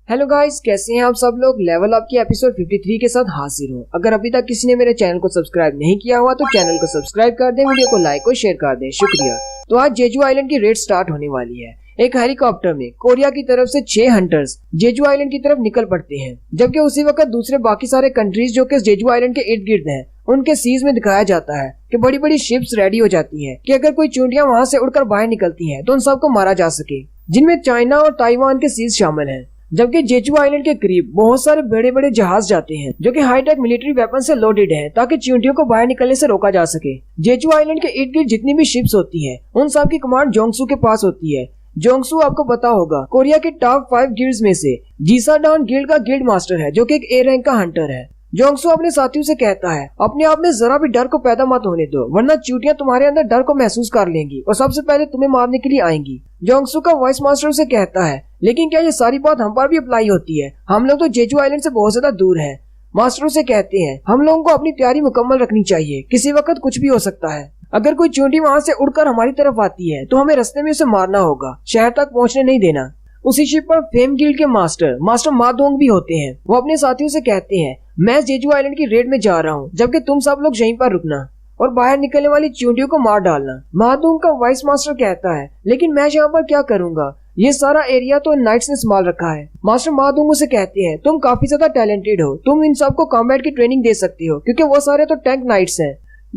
Hello guys, कैसे हैं आप सब लोग। लेवल अप की एपिसोड 53 के साथ हाजिर हूँ। अगर अभी तक किसी ने मेरे चैनल को सब्सक्राइब नहीं किया हुआ तो चैनल को सब्सक्राइब कर दें, वीडियो को लाइक और शेयर कर दें, शुक्रिया। तो आज जेजू आइलैंड की रेड स्टार्ट होने वाली है। एक हेलीकॉप्टर में कोरिया की तरफ से 6 हंटर्स जेजू आइलैंड की तरफ निकल पड़ते हैं, जबकि उसी वक्त दूसरे बाकी सारे कंट्रीज जो कि जेजू आइलैंड के इर्द गिर्द हैं, उनके सीज में दिखाया जाता है कि बड़ी बड़ी शिप्स रेडी हो जाती हैं कि अगर कोई चूंटियां वहां से उड़कर बाहर निकलती हैं तो उन सबको मारा जा सके, जिनमें चाइना और ताइवान के सीज शामिल हैं। जबकि जेजू आइलैंड के करीब बहुत सारे बड़े बड़े जहाज जाते हैं जो कि हाईटेक मिलिट्री वेपन से लोडेड हैं, ताकि चींटियों को बाहर निकलने से रोका जा सके। जेजू आइलैंड के इर्द गिर्द जितनी भी शिप्स होती हैं, उन सब की कमांड जोंगसू के पास होती है। जोंगसू आपको पता होगा कोरिया के टॉप 5 गिल्ड्स में से जीसाडान गिल्ड का गिल्ड मास्टर है, जो कि एक ए रैंक का हंटर है। जोंगसू अपने साथियों से कहता है, अपने आप में जरा भी डर को पैदा मत होने दो, वरना चींटियां तुम्हारे अंदर डर को महसूस कर लेंगी और सबसे पहले तुम्हें मारने के लिए आएंगी। जोंगसू का वॉइस मास्टर उसे कहता है, लेकिन क्या ये सारी बात हम पर भी अप्लाई होती है? हम लोग तो जेजू आइलैंड से बहुत ज्यादा दूर हैं। मास्टर उसे कहते हैं, हम लोगों को अपनी तैयारी मुकम्मल रखनी चाहिए, किसी वक्त कुछ भी हो सकता है। अगर कोई चींटी वहाँ से उड़कर हमारी तरफ आती है तो हमें रास्ते में उसे मारना होगा, शहर तक पहुँचने नहीं देना। उसी शिप पर फेम गिल्ड के मास्टर मादोंग भी होते हैं। वो अपने साथियों से कहते हैं, मैं जेजू आइलैंड की रेड में जा रहा हूँ, जबकि तुम सब लोग यहीं पर रुकना और बाहर निकलने वाली चींटियों को मार डालना। मादोंग का वाइस मास्टर कहता है, लेकिन मैं यहाँ पर क्या करूँगा? ये सारा एरिया तो नाइट्स ने संभाल रखा है। मास्टर मादोंग उसे कहते हैं, तुम काफी ज्यादा टैलेंटेड हो, तुम इन सबको कॉम्बैट की ट्रेनिंग दे सकती हो, क्योंकि वो सारे तो टैंक नाइट्स हैं।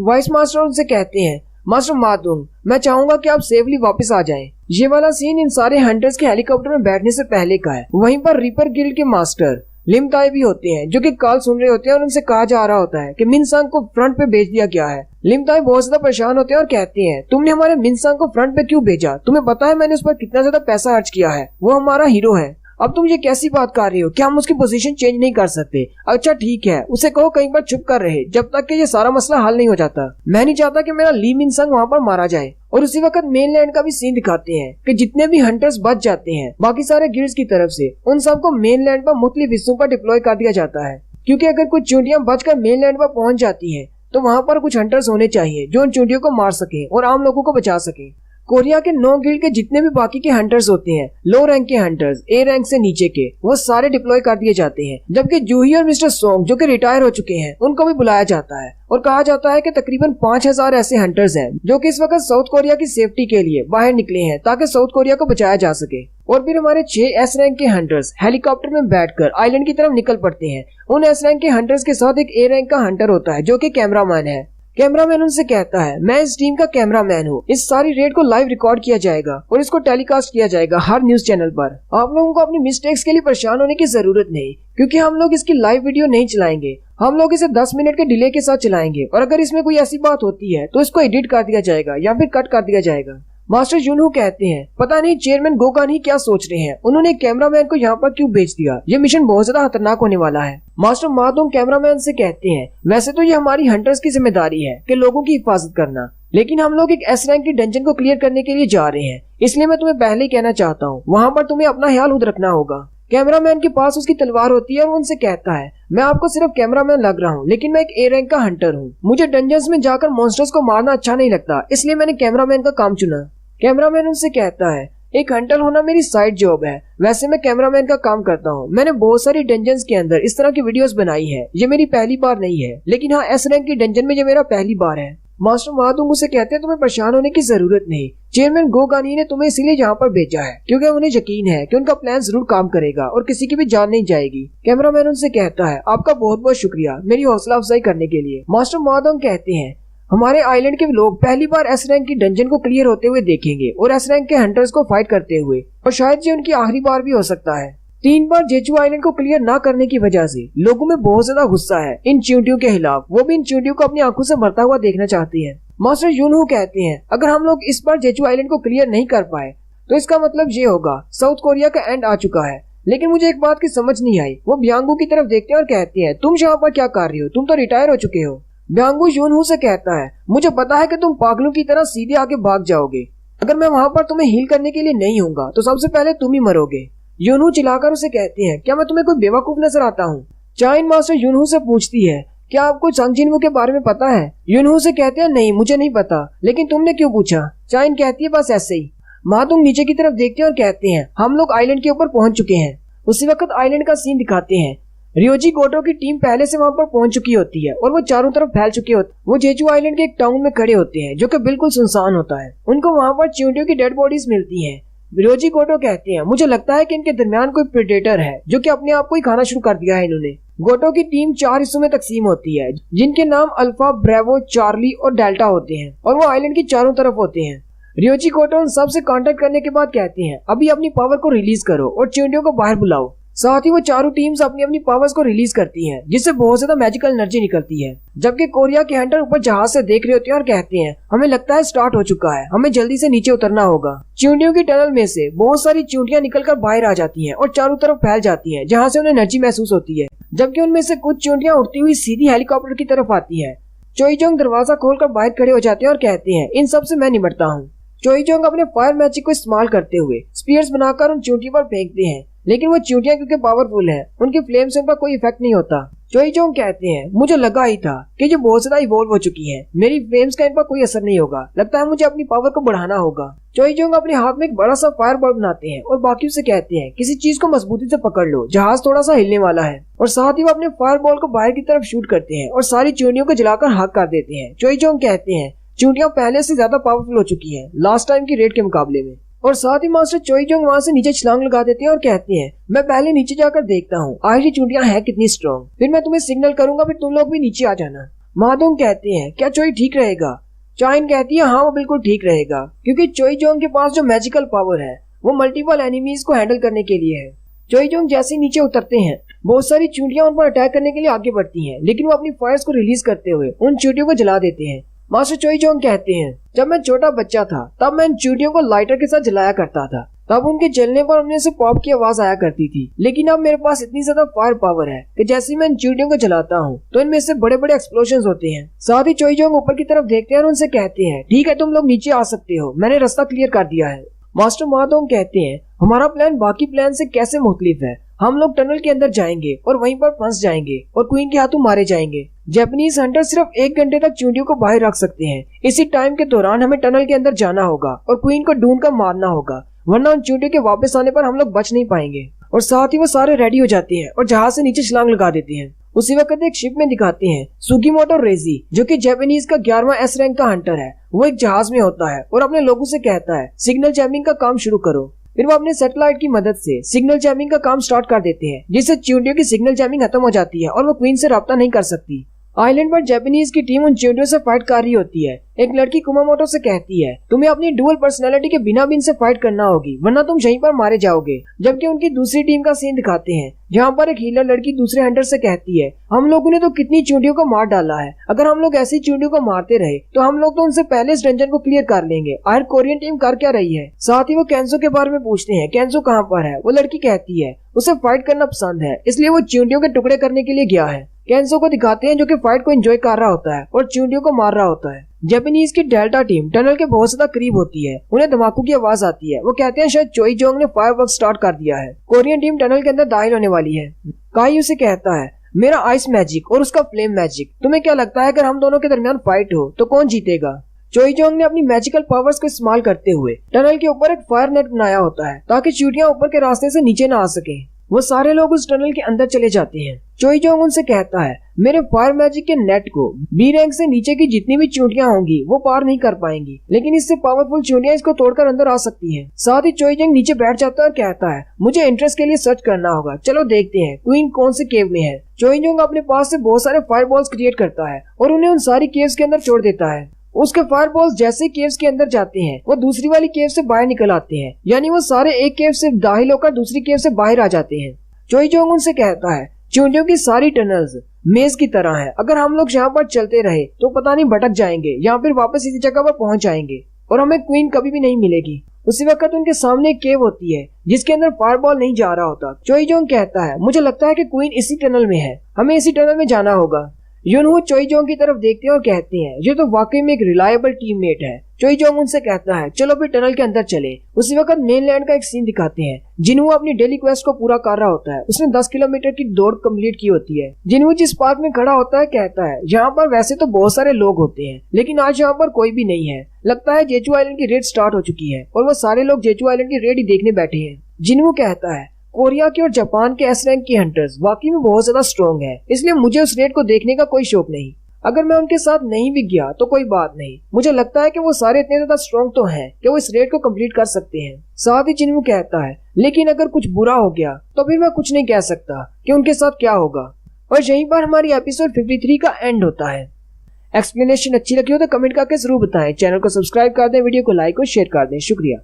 वाइस मास्टर उनसे कहते हैं, मास्टर मादोंग, मैं चाहूंगा कि आप सेफली वापस आ जाएं। ये वाला सीन इन सारे हंटर्स के हेलीकॉप्टर में बैठने से पहले का है। वहीं पर रिपर गिल्ड के मास्टर लिमताई भी होते हैं, जो कि कॉल सुन रहे होते हैं और उनसे कहा जा रहा होता है कि मिनसांग को फ्रंट पे भेज दिया गया है। लिमताई बहुत ज्यादा परेशान होते हैं और कहते हैं, तुमने हमारे मिनसांग को फ्रंट पे क्यों भेजा? तुम्हें पता है मैंने उस पर कितना ज्यादा पैसा खर्च किया है, वो हमारा हीरो है। अब तुम ये कैसी बात कर रही हो? क्या हम उसकी पोजीशन चेंज नहीं कर सकते? अच्छा ठीक है, उसे कहो कहीं पर चुप कर रहे जब तक कि ये सारा मसला हल नहीं हो जाता। मैं नहीं चाहता कि मेरा ली मिनसंग वहाँ पर मारा जाए। और उसी वक्त मेनलैंड का भी सीन दिखाते हैं कि जितने भी हंटर्स बच जाते हैं बाकी सारे गिल्ड्स की तरफ से, उन सबको मेनलैंड पर मुख्तलिफ हिस्सों पर डिप्लॉय कर दिया जाता है, क्योंकि अगर कुछ चींटियां बचकर मेनलैंड पर पहुंच जाती हैं तो वहाँ पर कुछ हंटर्स होने चाहिए जो उन चींटियों को मार सके और आम लोगों को बचा सके। कोरिया के 9 गिल्ड के जितने भी बाकी के हंटर्स होते हैं, लो रैंक के हंटर्स, ए रैंक से नीचे के, वो सारे डिप्लॉय कर दिए जाते हैं। जबकि जूही और मिस्टर सोंग जो कि रिटायर हो चुके हैं, उनको भी बुलाया जाता है और कहा जाता है कि तकरीबन 5000 ऐसे हंटर्स हैं जो कि इस वक्त साउथ कोरिया की सेफ्टी के लिए बाहर निकले हैं, ताकि साउथ कोरिया को बचाया जा सके। और फिर हमारे 6 एस रैंक के हंटर्स हेलीकॉप्टर में बैठकर आइलैंड की तरफ निकल पड़ते हैं। उन एस रैंक के हंटर्स के साथ एक ए रैंक का हंटर होता है जो कि कैमरामैन है। कैमरामैन उनसे कहता है, मैं इस टीम का कैमरामैन हूँ, इस सारी रेड को लाइव रिकॉर्ड किया जाएगा और इसको टेलीकास्ट किया जाएगा हर न्यूज चैनल पर। आप लोगों को अपनी मिस्टेक्स के लिए परेशान होने की जरूरत नहीं, क्योंकि हम लोग इसकी लाइव वीडियो नहीं चलाएंगे, हम लोग इसे 10 मिनट के डिले के साथ चलाएंगे और अगर इसमें कोई ऐसी बात होती है तो इसको एडिट कर दिया जाएगा या फिर कट कर दिया जाएगा। मास्टर यूनहू कहते हैं, पता नहीं चेयरमैन गोगान ही क्या सोच रहे हैं, उन्होंने कैमरामैन को यहाँ पर क्यों भेज दिया? ये मिशन बहुत ज्यादा खतरनाक होने वाला है। मास्टर मादोंग कैमरामैन से कहते हैं, वैसे तो ये हमारी हंटर्स की जिम्मेदारी है कि लोगों की हिफाजत करना, लेकिन हम लोग एक एस रैंक की डंजन को क्लियर करने के लिए जा रहे हैं, इसलिए मैं तुम्हें पहले ही कहना चाहता हूँ, वहाँ पर तुम्हें अपना ख्याल खुद रखना होगा। कैमरामैन के पास उसकी तलवार होती है और उनसे कहता है, मैं आपको सिर्फ कैमरामैन लग रहा हूँ, लेकिन मैं एक ए रैंक का हंटर हूँ। मुझे डंजन्स में जाकर मॉन्स्टर्स को मारना अच्छा नहीं लगता, इसलिए मैंने कैमरामैन का काम चुना। कैमरामैन उनसे कहता है, एक हंटर होना मेरी साइड जॉब है, वैसे मैं कैमरामैन का काम करता हूँ। मैंने बहुत सारी डंजन्स के अंदर इस तरह की वीडियोस बनाई है, ये मेरी पहली बार नहीं है, लेकिन हाँ एस रैंक की डंजन में ये मेरा पहली बार है। मास्टर मादोंग उसे कहते हैं, तुम्हें परेशान होने की जरूरत नहीं, चेयरमैन गोगानी ने तुम्हें इसीलिए यहाँ पर भेजा है क्योंकि उन्हें यकीन है कि उनका प्लान जरूर काम करेगा और किसी की भी जान नहीं जाएगी। कैमरामैन उनसे कहता है, आपका बहुत बहुत शुक्रिया मेरी हौसला अफजाई करने के लिए। मास्टर मादोंग कहते हैं, हमारे आइलैंड के लोग पहली बार एस रैंक की डंजन को क्लियर होते हुए देखेंगे और एस रैंक के हंटर्स को फाइट करते हुए, और शायद ये उनकी आखिरी बार भी हो सकता है। 3 बार जेजू आइलैंड को क्लियर ना करने की वजह से लोगों में बहुत ज्यादा गुस्सा है इन चींटियों के खिलाफ, वो भी इन चींटियों को अपनी आंखों से मरता हुआ देखना चाहती है। मास्टर यूनहू कहते हैं, अगर हम लोग इस बार जेजू आइलैंड को क्लियर नहीं कर पाए तो इसका मतलब ये होगा साउथ कोरिया का एंड आ चुका है। लेकिन मुझे एक बात की समझ नहीं आई। वो ब्यांगू की तरफ देखते हैं और कहते हैं, तुम यहाँ पर क्या कर रही हो? तुम तो रिटायर हो चुके हो। ब्यांगू यूनहू से कहता है, मुझे पता है कि तुम पागलों की तरह सीधे आगे भाग जाओगे, अगर मैं वहाँ पर तुम्हें हील करने के लिए नहीं हूँगा तो सबसे पहले तुम ही मरोगे। यूनहू चिल्लाकर उसे कहते हैं, क्या मैं तुम्हें कोई बेवकूफ नजर आता हूँ? चाइन मास्टर यूनहू से पूछती है, क्या आपको संग जिनवू के बारे में पता है? यूनहू से कहते हैं, नहीं मुझे नहीं पता, लेकिन तुमने क्यों पूछा? चाइन कहती है, बस ऐसे ही। मादोंग नीचे की तरफ देखते हैं और कहते हैं, हम लोग आइलैंड के ऊपर पहुंच चुके हैं। उसी वक्त आइलैंड का सीन दिखाते हैं। रियोजी गोटो की टीम पहले से वहां पर पहुंच चुकी होती है और वो चारों तरफ फैल चुके होते हैं। वो जेजू आइलैंड के एक टाउन में खड़े होते हैं जो कि बिल्कुल सुनसान होता है। उनको वहां पर चींटियों की डेड बॉडीज मिलती हैं। रियोजी गोटो कहते हैं, मुझे लगता है कि इनके दरमियान कोई प्रेडेटर है जो कि अपने आप को ही खाना शुरू कर दिया है इन्होंने। गोटो की टीम 4 हिस्सों में तकसीम होती है जिनके नाम अल्फा, ब्रेवो, चार्ली और डेल्टा होते हैं और वो आइलैंड की चारों तरफ होते हैं। रियोजी गोटो उन सबसे कांटेक्ट करने के बाद कहते हैं, अभी अपनी पावर को रिलीज करो और चींटियों को बाहर बुलाओ। साथ ही वो चारों टीम्स अपनी अपनी पावर्स को रिलीज करती हैं जिससे बहुत ज्यादा मैजिकल एनर्जी निकलती है। जबकि कोरिया के हंटर ऊपर जहाज से देख रहे होते हैं और कहते हैं, हमें लगता है स्टार्ट हो चुका है, हमें जल्दी से नीचे उतरना होगा। चींटियों की टनल में से बहुत सारी चींटियां निकलकर बाहर आ जाती हैं और चारों तरफ फैल जाती हैं जहां से उन्हें एनर्जी महसूस होती है। जबकि उनमें से कुछ चींटियां उड़ती हुई सीधी हेलीकॉप्टर की तरफ आती है। चोईजोंग दरवाजा खोलकर बाहर खड़े हो जाते हैं और कहते हैं, इन सब से मैं निपटता हूँ। चोईजोंग अपने फायर मैजिक को इस्तेमाल करते हुए स्पीयर्स बनाकर उन चींटियों पर फेंकते हैं, लेकिन वो चींटियां क्योंकि पावरफुल हैं, उनके फ्लेम से उनका कोई इफेक्ट नहीं होता। चोईजोंग कहते हैं, मुझे लगा ही था कि जो बहुत ज्यादा इवॉल्व हो चुकी हैं, मेरी फ्लेम्स का इन पर कोई असर नहीं होगा। लगता है मुझे अपनी पावर को बढ़ाना होगा। चोईजोंग अपने हाथ में एक बड़ा सा फायर बॉल बनाते हैं और बाकियों से कहते हैं, किसी चीज को मजबूती से पकड़ लो, जहाज थोड़ा सा हिलने वाला है। और साथ ही वो अपने फायर बॉल को बाहर की तरफ शूट करते हैं और सारी चींटियों को जलाकर हाक कर देते हैं। चोईजोंग कहते हैं, चींटियां पहले से ज्यादा पावरफुल हो चुकी हैं लास्ट टाइम की रेट के मुकाबले में। और साथ ही मास्टर चोईजोंग वहाँ से नीचे छलांग लगा देते हैं और कहते हैं, मैं पहले नीचे जाकर देखता हूँ आखिर चींटियां हैं कितनी स्ट्रॉन्ग, फिर मैं तुम्हें सिग्नल करूंगा, फिर तुम लोग भी नीचे आ जाना। मादोंग कहते हैं, क्या चोई ठीक रहेगा? चाइन कहती है, हाँ वो बिल्कुल ठीक रहेगा, क्योंकि चोईजोंग के पास जो मैजिकल पावर है वो मल्टीपल एनिमीज को हैंडल करने के लिए है। चोईजोंग जैसे नीचे उतरते हैं, बहुत सारी चींटियां उन पर अटैक करने के लिए आगे बढ़ती हैं, लेकिन वो अपनी फायर्स को रिलीज करते हुए उन चींटियों को जला देते हैं। मास्टर चोईजोंग कहते हैं, जब मैं छोटा बच्चा था तब मैं इन चींटियों को लाइटर के साथ जलाया करता था, तब उनके जलने पर उनमें से पॉप की आवाज आया करती थी। लेकिन अब मेरे पास इतनी ज्यादा फायर पावर है कि जैसे मैं इन चींटियों को जलाता हूँ तो इनमें से बड़े बड़े एक्सप्लोजन होते हैं। साथ ही चोईजोंग ऊपर की तरफ देखते हैं और उनसे कहते हैं, ठीक है तुम लोग नीचे आ सकते हो, मैंने रास्ता क्लियर कर दिया है। मास्टर मादोंग कहते हैं, हमारा प्लान बाकी प्लान से कैसे मुख्तलिफ है? हम लोग टनल के अंदर जाएंगे और वहीं पर फंस जाएंगे और क्वीन के हाथों मारे जाएंगे। जापानीज हंटर सिर्फ 1 घंटे तक चींटियों को बाहर रख सकते हैं। इसी टाइम के दौरान हमें टनल के अंदर जाना होगा और क्वीन को ढूंढ कर मारना होगा, वरना उन चींटियों के वापस आने पर हम लोग बच नहीं पाएंगे। और साथ ही वो सारे रेडी हो जाते हैं और जहाज से नीचे छलांग लगा देते हैं। उसी वक्त एक शिप में दिखाते हैं सुगीमोटो रेजी, जो कि जापानीज का 11वां एस रैंक का हंटर है। वो एक जहाज में होता है और अपने लोगों से कहता है, सिग्नल जैमिंग का काम शुरू करो। फिर वो अपने सैटेलाइट की मदद से सिग्नल जैमिंग का काम स्टार्ट कर देते हैं, जिससे चींटियों की सिग्नल जैमिंग खत्म हो जाती है और वो क्वीन से राब्ता नहीं कर सकती। आइलैंड पर जापानीज की टीम उन चींटियों से फाइट कर रही होती है। एक लड़की कुमामोटो से कहती है, तुम्हें अपनी डुअल पर्सनैलिटी के बिना भी इनसे फाइट करना होगी, वरना तुम यहीं पर मारे जाओगे। जबकि उनकी दूसरी टीम का सीन दिखाते हैं जहाँ पर एक हीलर लड़की दूसरे हंटर से कहती है, हम लोगों ने तो कितनी चींटियों को मार डाला है, अगर हम लोग ऐसी चींटियों को मारते रहे तो हम लोग तो उनसे पहले इस डंजन को क्लियर कर लेंगे। आखिर कोरियन टीम कर क्या रही है? साथ ही वो केंजो के बारे में पूछते हैं, केंजो कहाँ पर है? वो लड़की कहती है, उसे फाइट करना पसंद है, इसलिए वो चींटियों के टुकड़े करने के लिए गया है। केंजो को दिखाते हैं जो कि फाइट को एंजॉय कर रहा होता है और चींटियों को मार रहा होता है। जापानीज की डेल्टा टीम टनल के बहुत ज्यादा करीब होती है, उन्हें धमाकों की आवाज आती है। वो कहते हैं शायद चोईजोंग ने फायरवर्क स्टार्ट कर दिया है, कोरियन टीम टनल के अंदर दाखिल होने वाली है। काई उसे कहता है, मेरा आइस मैजिक और उसका फ्लेम मैजिक, तुम्हें क्या लगता है अगर हम दोनों के दरमियान फाइट हो तो कौन जीतेगा? चोईजोंग ने अपनी मैजिकल पावर्स को इस्तेमाल करते हुए टनल के ऊपर एक फायर नेट बनाया होता है ताकि चींटियां ऊपर के रास्ते से नीचे न आ सके। वो सारे लोग उस टनल के अंदर चले जाते हैं। चोईजोंग उनसे कहता है, मेरे फायर मैजिक के नेट को बी रैंक से नीचे की जितनी भी चींटियां होंगी वो पार नहीं कर पाएंगी, लेकिन इससे पावरफुल चींटियां इसको तोड़कर अंदर आ सकती हैं। साथ ही चोईजोंग नीचे बैठ जाता है और कहता है, मुझे इंटरेस्ट के लिए सर्च करना होगा, चलो देखते हैं क्वीन कौन से केव में है। चोईजोंग अपने पास से बहुत सारे फायर बॉल्स क्रिएट करता है और उन्हें उन सारी केव्स के अंदर छोड़ देता है। उसके फायरबॉल्स जैसे केव्स के अंदर जाते हैं वो दूसरी वाली केव से बाहर निकल आते हैं, यानी वो सारे एक केव से दाखिल होकर दूसरी केव से बाहर आ जाते हैं। चोईजोंग उनसे कहता है, चींटियों की सारी टनल्स मेज की तरह है, अगर हम लोग यहाँ पर चलते रहे तो पता नहीं भटक जाएंगे या फिर वापस इसी जगह पर पहुंच जाएंगे और हमें क्वीन कभी भी नहीं मिलेगी। उसी वक्त उनके सामने एक केव होती है जिसके अंदर फायरबॉल नहीं जा रहा होता। चोईजोंग कहता है, मुझे लगता है कि क्वीन इसी टनल में है, हमें इसी टनल में जाना होगा। यूनहू चोईजोंग की तरफ देखते हैं और कहते हैं, ये तो वाकई में एक रिलायबल टीममेट है। चोईजोंग उनसे कहता है, चलो फिर टनल के अंदर चले। उसी वक्त मेनलैंड का एक सीन दिखाते हैं। जिन्हू अपनी डेली क्वेस्ट को पूरा कर रहा होता है, उसने 10 किलोमीटर की दौड़ कंप्लीट की होती है। जिन्हू जिस पार्क में खड़ा होता है कहता है, यहाँ पर वैसे तो बहुत सारे लोग होते हैं लेकिन आज यहाँ पर कोई भी नहीं है, लगता है जेजू आइलैंड की रेड स्टार्ट हो चुकी है और वो सारे लोग जेजू आइलैंड की रेड ही देखने बैठे हैं। जिन्हू कहता है, कोरिया के और जापान के एस रैंक के हंटर्स वाकई में बहुत ज्यादा स्ट्रॉन्ग है, इसलिए मुझे उस रेड को देखने का कोई शौक नहीं। अगर मैं उनके साथ नहीं भी गया तो कोई बात नहीं, मुझे लगता है कि वो सारे इतने ज्यादा स्ट्रॉन्ग तो हैं कि वो इस रेड को कंप्लीट कर सकते हैं। साथ ही चिन्मू कहता है, लेकिन अगर कुछ बुरा हो गया तो फिर मैं कुछ नहीं कह सकता कि उनके साथ क्या होगा। और यहीं पर हमारी एपिसोड 53 का एंड होता है। एक्सप्लेनेशन अच्छी लगी हो तो कमेंट करके जरूर बताएं। चैनल को सब्सक्राइब कर दें, वीडियो को लाइक और शेयर कर दें। शुक्रिया।